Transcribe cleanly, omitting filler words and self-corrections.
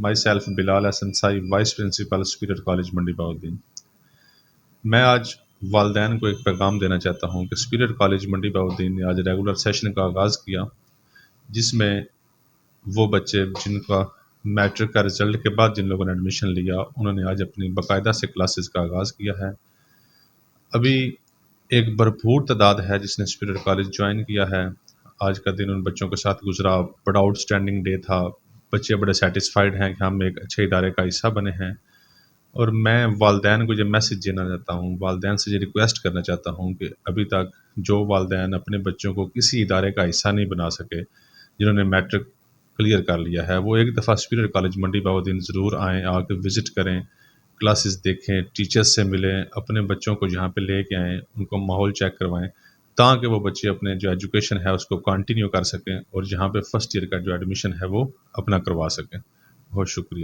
myself Bilal Hasan Sai, Vice Principal, Superior College Mandi Bahauddin. میں آج والدین کو ایک پیغام دینا چاہتا ہوں کہ سپیریئر کالج منڈی بہاؤالدین نے آج ریگولر سیشن کا آغاز کیا، جس میں وہ بچے جن کا میٹرک کا رزلٹ کے بعد جن لوگوں نے ایڈمیشن لیا انہوں نے آج اپنی باقاعدہ سے کلاسز کا آغاز کیا ہے۔ ابھی ایک بھرپور تعداد ہے جس نے سپیریئر کالج جوائن کیا ہے۔ آج کا دن ان بچوں کے ساتھ گزرا، بڑا آؤٹ اسٹینڈنگ ڈے تھا، بچے بڑے سیٹسفائیڈ ہیں کہ ہم ایک اچھے ادارے کا حصہ بنے ہیں۔ اور میں والدین کو یہ میسج دینا چاہتا ہوں، والدین سے یہ ریکویسٹ کرنا چاہتا ہوں کہ ابھی تک جو والدین اپنے بچوں کو کسی ادارے کا حصہ نہیں بنا سکے، جنہوں نے میٹرک کلیئر کر لیا ہے، وہ ایک دفعہ سپیریئر کالج منڈی بہاؤالدین ضرور آئیں، آ کے وزٹ کریں، کلاسز دیکھیں، ٹیچرز سے ملیں، اپنے بچوں کو یہاں پہ لے کے آئیں، ان کو ماحول چیک کروائیں تاکہ وہ بچے اپنے جو ایجوکیشن ہے اس کو کنٹینیو کر سکیں اور یہاں پہ فرسٹ ایئر کا جو ایڈمیشن ہے وہ اپنا کروا سکیں۔ بہت شکریہ۔